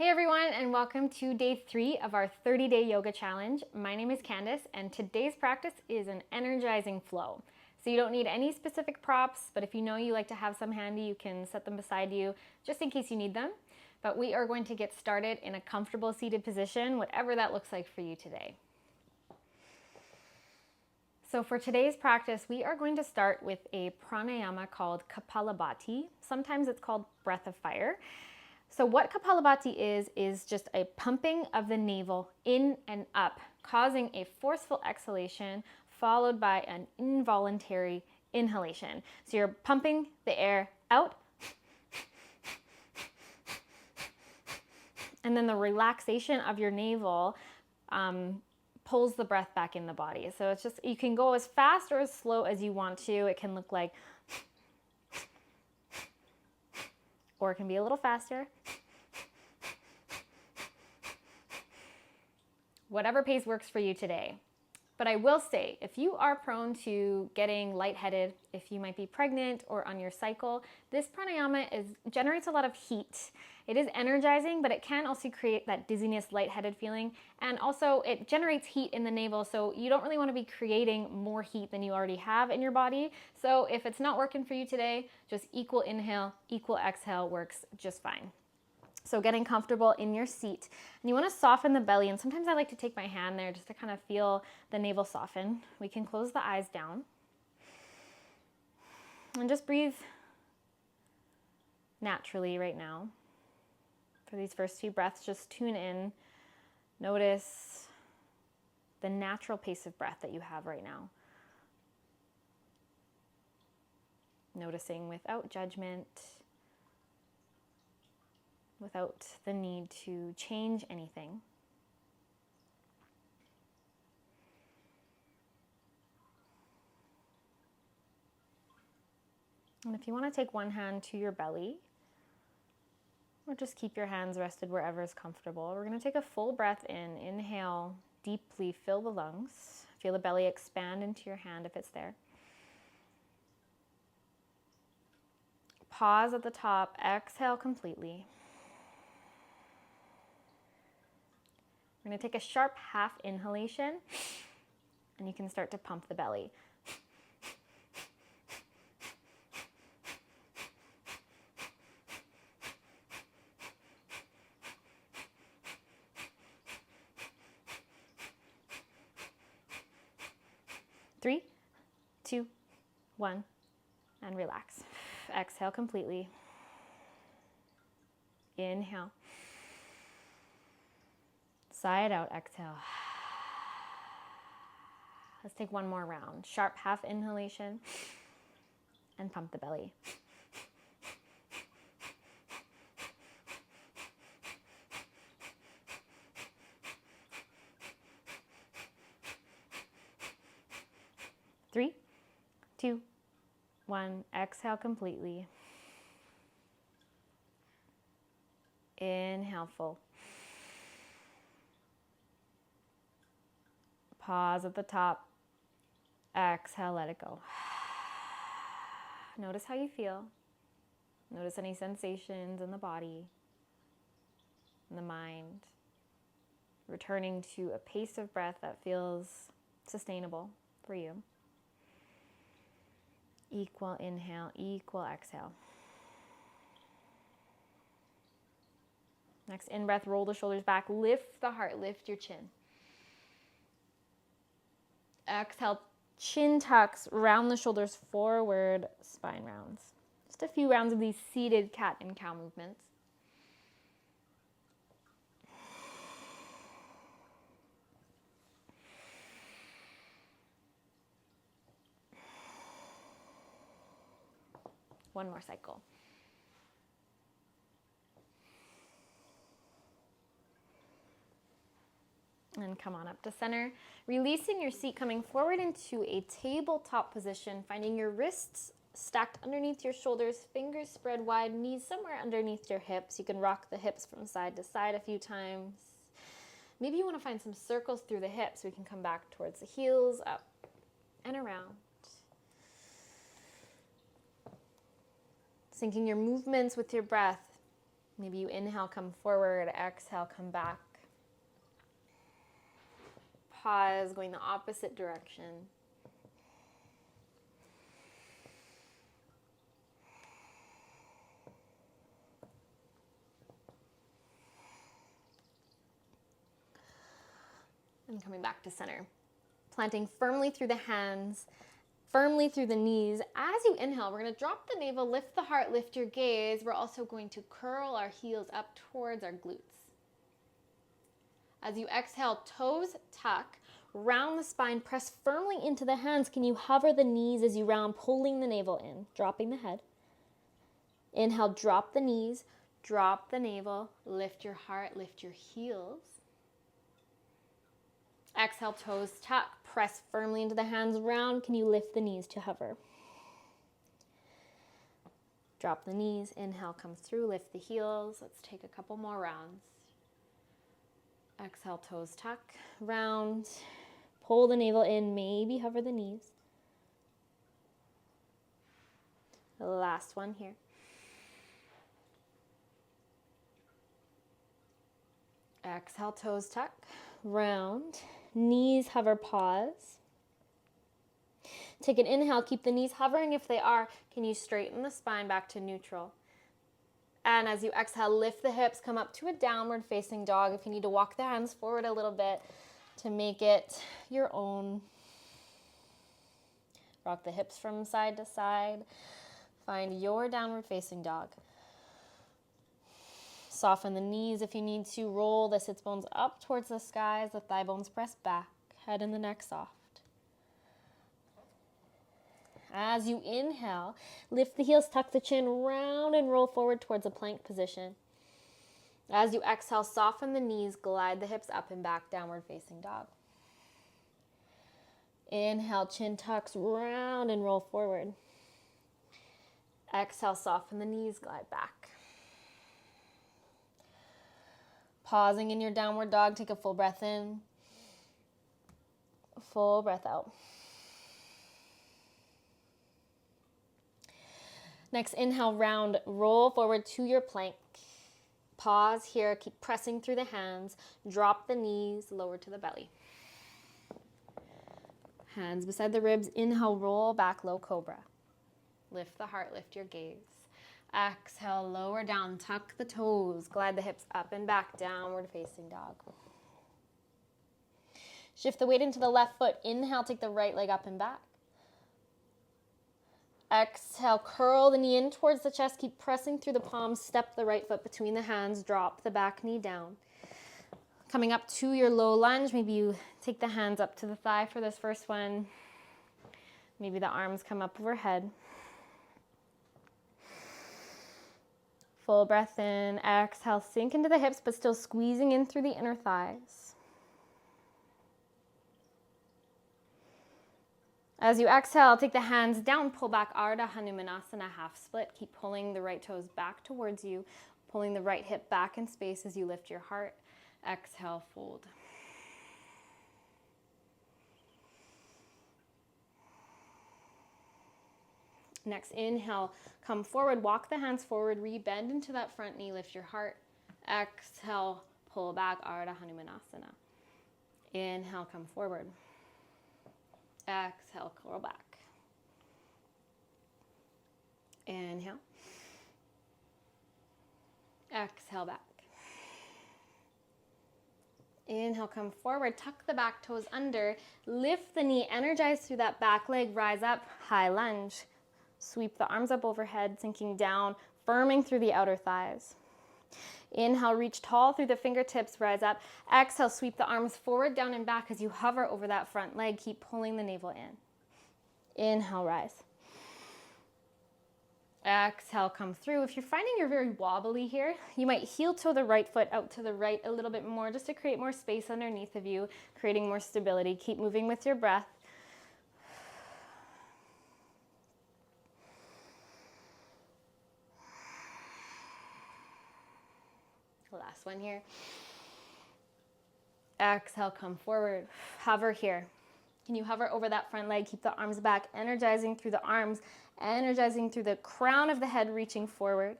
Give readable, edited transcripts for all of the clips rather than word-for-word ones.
Hey everyone, and welcome to day 3 of our 30-day yoga challenge. My name is Candace, and today's practice is an energizing flow. So you don't need any specific props, but if you know you like to have some handy, you can set them beside you just in case you need them. But we are going to get started in a comfortable seated position, whatever that looks like for you today. So for today's practice, we are going to start with a pranayama called Kapalabhati. Sometimes it's called breath of fire. So what Kapalabhati is just a pumping of the navel in and up, causing a forceful exhalation followed by an involuntary inhalation. So you're pumping the air out, and then the relaxation of your navel pulls the breath back in the body. So it's just, you can go as fast or as slow as you want to. It can look like, or it can be a little faster. Whatever pace works for you today. But I will say, if you are prone to getting lightheaded, if you might be pregnant or on your cycle, this pranayama generates a lot of heat. It is energizing, but it can also create that dizziness, lightheaded feeling. And also it generates heat in the navel, so you don't really want to be creating more heat than you already have in your body. So if it's not working for you today, just equal inhale, equal exhale works just fine. So getting comfortable in your seat, and you want to soften the belly, and sometimes I like to take my hand there just to kind of feel the navel soften. We can close the eyes down and just breathe naturally right now. For these first few breaths, just tune in, notice the natural pace of breath that you have right now. Noticing without judgment, without the need to change anything. And if you want to take one hand to your belly, or just keep your hands rested wherever is comfortable, we're going to take a full breath in. Inhale, deeply fill the lungs. Feel the belly expand into your hand if it's there. Pause at the top, exhale completely. We're going to take a sharp half inhalation, and you can start to pump the belly. Three, two, one, and relax. Exhale completely. Inhale. Sigh it out, exhale. Let's take one more round. Sharp half inhalation and pump the belly. Three, two, one. Exhale completely. Inhale full. Pause at the top. Exhale, let it go. Notice how you feel. Notice any sensations in the body, in the mind. Returning to a pace of breath that feels sustainable for you. Equal inhale, equal exhale. Next in-breath, roll the shoulders back, lift the heart, lift your chin. Exhale, chin tucks, round the shoulders forward, spine rounds. Just a few rounds of these seated cat and cow movements. One more cycle. And come on up to center, releasing your seat, coming forward into a tabletop position, finding your wrists stacked underneath your shoulders, fingers spread wide, knees somewhere underneath your hips. You can rock the hips from side to side a few times. Maybe you want to find some circles through the hips. We can come back towards the heels, up and around. Syncing your movements with your breath. Maybe you inhale, come forward, exhale, come back. Pause, going the opposite direction. And coming back to center. Planting firmly through the hands, firmly through the knees. As you inhale, we're going to drop the navel, lift the heart, lift your gaze. We're also going to curl our heels up towards our glutes. As you exhale, toes tuck, round the spine, press firmly into the hands. Can you hover the knees as you round, pulling the navel in, dropping the head. Inhale, drop the knees, drop the navel, lift your heart, lift your heels. Exhale, toes tuck, press firmly into the hands, round. Can you lift the knees to hover? Drop the knees, inhale, come through, lift the heels. Let's take a couple more rounds. Exhale, toes tuck, round, pull the navel in, maybe hover the knees. The last one here. Exhale, toes tuck, round, knees hover, pause. Take an inhale, keep the knees hovering. If they are, can you straighten the spine back to neutral? And as you exhale, lift the hips, come up to a downward facing dog. If you need to walk the hands forward a little bit to make it your own. Rock the hips from side to side. Find your downward facing dog. Soften the knees if you need to. Roll the sits bones up towards the skies. The thigh bones press back. Head and the neck soft. As you inhale, lift the heels, tuck the chin, round and roll forward towards a plank position. As you exhale, soften the knees, glide the hips up and back, downward facing dog. Inhale, chin tucks, round and roll forward. Exhale, soften the knees, glide back. Pausing in your downward dog, take a full breath in, full breath out. Next, inhale, round, roll forward to your plank. Pause here, keep pressing through the hands. Drop the knees, lower to the belly. Hands beside the ribs. Inhale, roll back, low cobra. Lift the heart, lift your gaze. Exhale, lower down, tuck the toes. Glide the hips up and back, downward facing dog. Shift the weight into the left foot. Inhale, take the right leg up and back. Exhale, curl the knee in towards the chest. Keep pressing through the palms. Step the right foot between the hands. Drop the back knee down. Coming up to your low lunge. Maybe you take the hands up to the thigh for this first one. Maybe the arms come up overhead. Full breath in. Exhale, sink into the hips, but still squeezing in through the inner thighs. As you exhale, take the hands down, pull back, Ardha Hanumanasana, half split. Keep pulling the right toes back towards you, pulling the right hip back in space as you lift your heart. Exhale, fold. Next, inhale, come forward, walk the hands forward, rebend into that front knee, lift your heart. Exhale, pull back, Ardha Hanumanasana. Inhale, come forward. Exhale, curl back. Inhale. Exhale, back. Inhale, come forward, tuck the back toes under, lift the knee, energize through that back leg, rise up, high lunge. Sweep the arms up overhead, sinking down, firming through the outer thighs. Inhale, reach tall through the fingertips, rise up. Exhale, sweep the arms forward, down, and back as you hover over that front leg. Keep pulling the navel in. Inhale, rise. Exhale, come through. If you're finding you're very wobbly here, you might heel toe the right foot out to the right a little bit more just to create more space underneath of you, creating more stability. Keep moving with your breath. Last one here. Exhale, come forward. Hover here. Can you hover over that front leg? Keep the arms back, energizing through the arms, energizing through the crown of the head, reaching forward.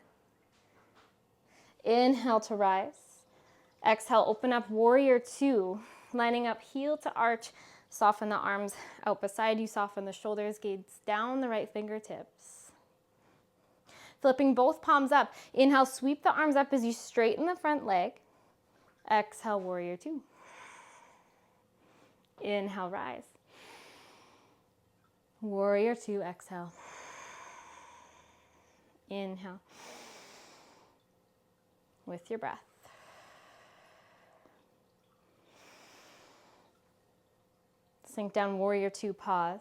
Inhale to rise. Exhale, open up, warrior two. Lining up, heel to arch. Soften the arms out beside you. Soften the shoulders, gaze down the right fingertips. Flipping both palms up. Inhale, sweep the arms up as you straighten the front leg. Exhale, warrior two. Inhale, rise. Warrior two, exhale. Inhale. With your breath. Sink down, warrior two, pause.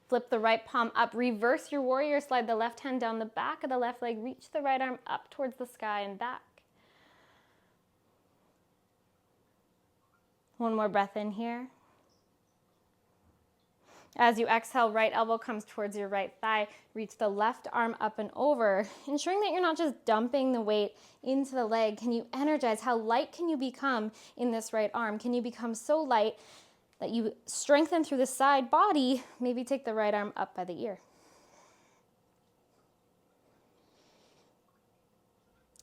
Flip the right palm up, reverse your warrior, slide the left hand down the back of the left leg, reach the right arm up towards the sky and back. One more breath in here. As you exhale, right elbow comes towards your right thigh. Reach the left arm up and over, ensuring that you're not just dumping the weight into the leg. Can you energize? How light can you become in this right arm? Can you become so light that you strengthen through the side body? Maybe take the right arm up by the ear.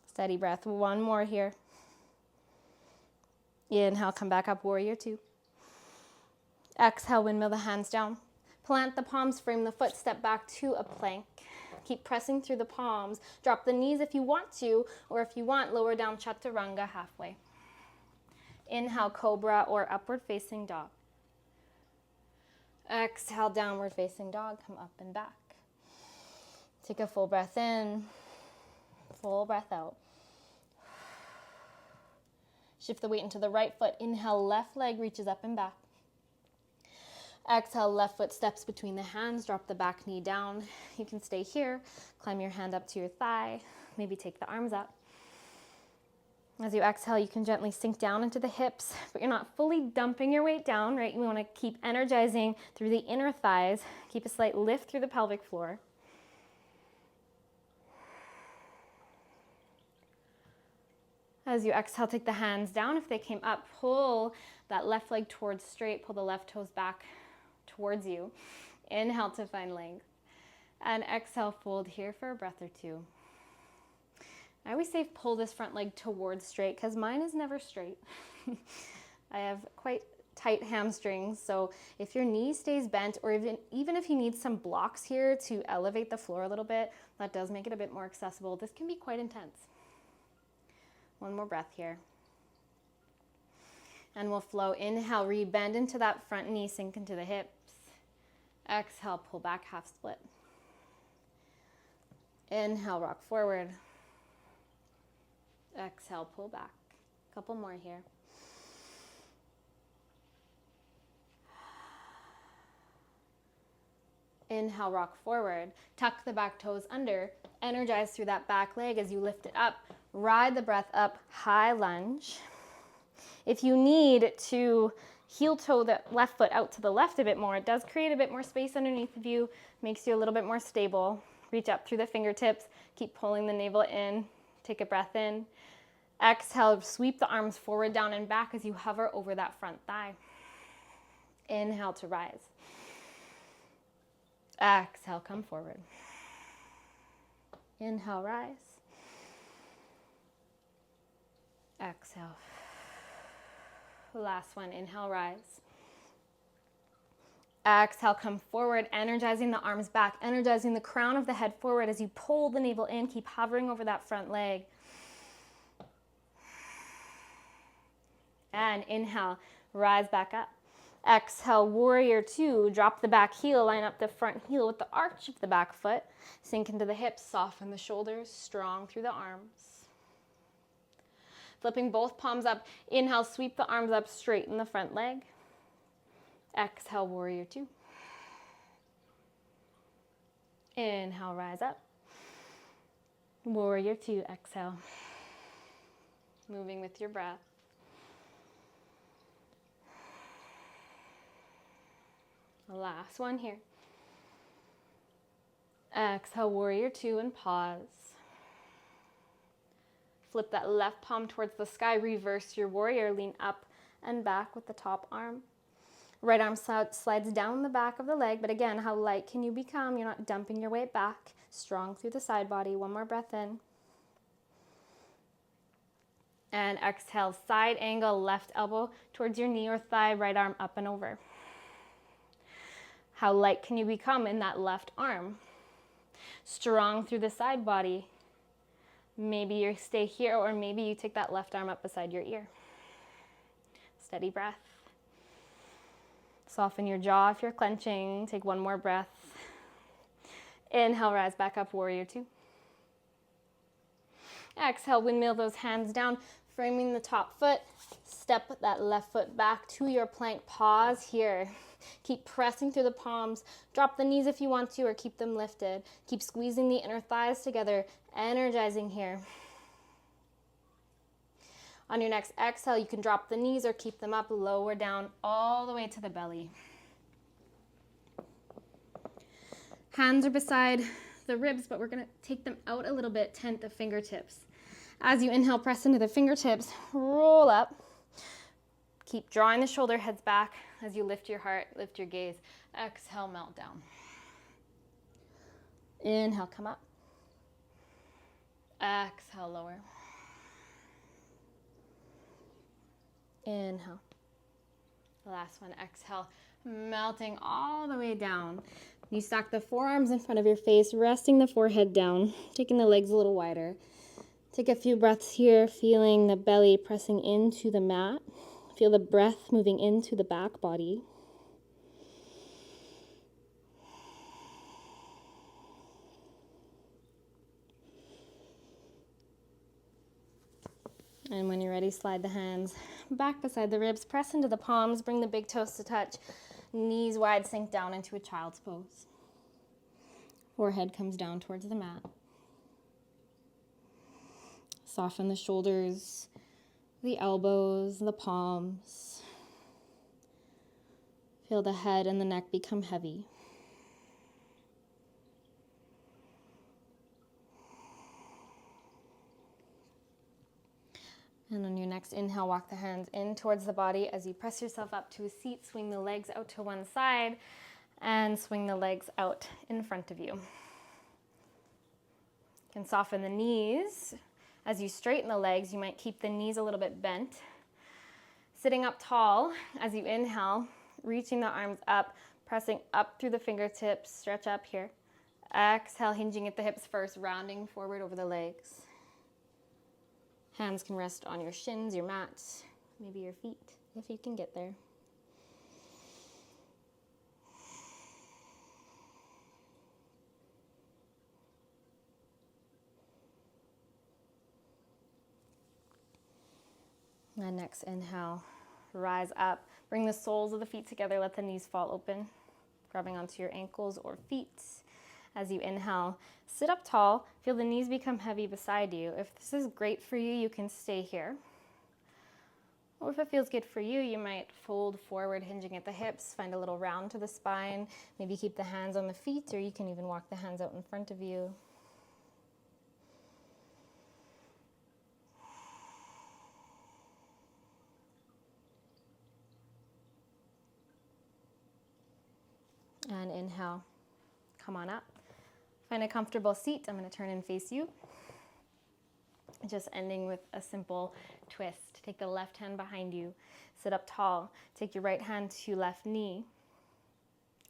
Steady breath. One more here. Inhale, come back up, warrior two. Exhale, windmill the hands down. Plant the palms, frame the foot, step back to a plank. Keep pressing through the palms. Drop the knees if you want to, or if you want, lower down chaturanga halfway. Inhale, cobra or upward facing dog. Exhale, downward facing dog, come up and back. Take a full breath in, full breath out. Shift the weight into the right foot. Inhale, left leg reaches up and back. Exhale, left foot steps between the hands. Drop the back knee down. You can stay here. Climb your hand up to your thigh. Maybe take the arms up. As you exhale, you can gently sink down into the hips, but you're not fully dumping your weight down, right? You want to keep energizing through the inner thighs. Keep a slight lift through the pelvic floor. As you exhale, take the hands down. If they came up, pull that left leg towards straight. Pull the left toes back towards you. Inhale to find length. And exhale, fold here for a breath or two. I always say pull this front leg towards straight because mine is never straight. I have quite tight hamstrings, so if your knee stays bent, or even if you need some blocks here to elevate the floor a little bit, that does make it a bit more accessible. This can be quite intense. One more breath here. And we'll flow. Inhale, rebend into that front knee, sink into the hips. Exhale, pull back, half split. Inhale, rock forward. Exhale, pull back. Couple more here. Inhale, rock forward. Tuck the back toes under. Energize through that back leg as you lift it up. Ride the breath up, high lunge. If you need to heel toe the left foot out to the left a bit more, it does create a bit more space underneath of you, makes you a little bit more stable. Reach up through the fingertips, keep pulling the navel in. Take a breath in. Exhale, sweep the arms forward, down, and back as you hover over that front thigh. Inhale to rise. Exhale, come forward. Inhale, rise. Exhale. Last one, inhale, rise. Exhale, come forward, energizing the arms back, energizing the crown of the head forward as you pull the navel in, keep hovering over that front leg. And inhale, rise back up. Exhale, warrior two, drop the back heel, line up the front heel with the arch of the back foot. Sink into the hips, soften the shoulders, strong through the arms. Flipping both palms up, inhale, sweep the arms up, straighten the front leg. Exhale, warrior two. Inhale, rise up. Warrior two, exhale. Moving with your breath. Last one here. Exhale, warrior two, and pause. Flip that left palm towards the sky. Reverse your warrior. Lean up and back with the top arm. Right arm slides down the back of the leg, but again, how light can you become? You're not dumping your weight back. Strong through the side body. One more breath in. And exhale, side angle, left elbow towards your knee or thigh, right arm up and over. How light can you become in that left arm? Strong through the side body. Maybe you stay here, or maybe you take that left arm up beside your ear. Steady breath. Soften your jaw if you're clenching. Take one more breath. Inhale, rise back up, warrior two. Exhale, windmill those hands down, framing the top foot. Step that left foot back to your plank. Pause here. Keep pressing through the palms. Drop the knees if you want to, or keep them lifted. Keep squeezing the inner thighs together. Energizing here. On your next exhale, you can drop the knees or keep them up, lower down all the way to the belly. Hands are beside the ribs, but we're going to take them out a little bit, tent the fingertips. As you inhale, press into the fingertips, roll up. Keep drawing the shoulder heads back as you lift your heart, lift your gaze. Exhale, melt down. Inhale, come up. Exhale, lower. Inhale. Last one, exhale, melting all the way down. You stack the forearms in front of your face, resting the forehead down, taking the legs a little wider. Take a few breaths here, feeling the belly pressing into the mat. Feel the breath moving into the back body. And when you're ready, slide the hands back beside the ribs, press into the palms, bring the big toes to touch, knees wide, sink down into a child's pose. Forehead comes down towards the mat. Soften the shoulders, the elbows, the palms. Feel the head and the neck become heavy. And on your next inhale, walk the hands in towards the body. As you press yourself up to a seat, swing the legs out to one side and swing the legs out in front of you. You can soften the knees. As you straighten the legs, you might keep the knees a little bit bent. Sitting up tall, as you inhale, reaching the arms up, pressing up through the fingertips, stretch up here. Exhale, hinging at the hips first, rounding forward over the legs. Hands can rest on your shins, your mats, maybe your feet, if you can get there. And next inhale, rise up. Bring the soles of the feet together, let the knees fall open, grabbing onto your ankles or feet. As you inhale, sit up tall, feel the knees become heavy beside you. If this is great for you, you can stay here. Or if it feels good for you, you might fold forward, hinging at the hips, find a little round to the spine, maybe keep the hands on the feet, or you can even walk the hands out in front of you. And inhale, come on up. Find a comfortable seat. I'm going to turn and face you. Just ending with a simple twist. Take the left hand behind you. Sit up tall. Take your right hand to left knee.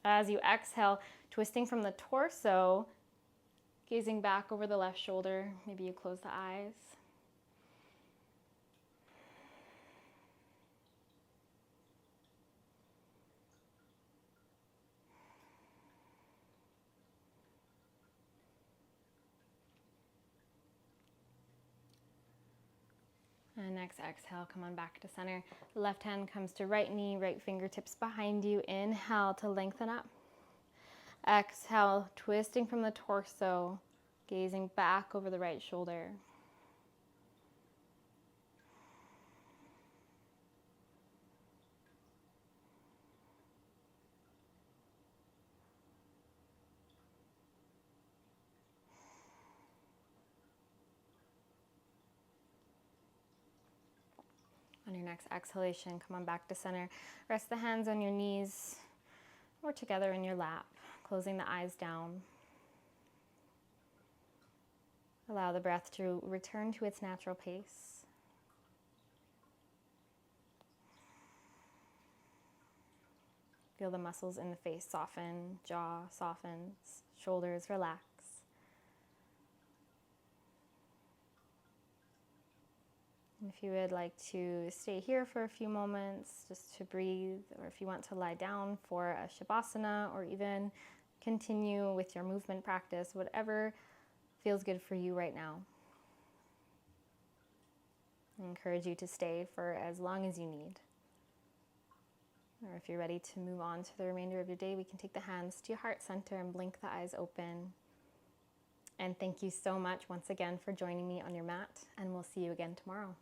As you exhale, twisting from the torso, gazing back over the left shoulder. Maybe you close the eyes. And next exhale, come on back to center. Left hand comes to right knee, right fingertips behind you. Inhale to lengthen up. Exhale, twisting from the torso, gazing back over the right shoulder. On your next exhalation, come on back to center. Rest the hands on your knees or together in your lap, closing the eyes down. Allow the breath to return to its natural pace. Feel the muscles in the face soften, jaw softens, shoulders relax. And if you would like to stay here for a few moments just to breathe, or if you want to lie down for a Shavasana or even continue with your movement practice, whatever feels good for you right now. I encourage you to stay for as long as you need. Or if you're ready to move on to the remainder of your day, we can take the hands to your heart center and blink the eyes open. And thank you so much once again for joining me on your mat, and we'll see you again tomorrow.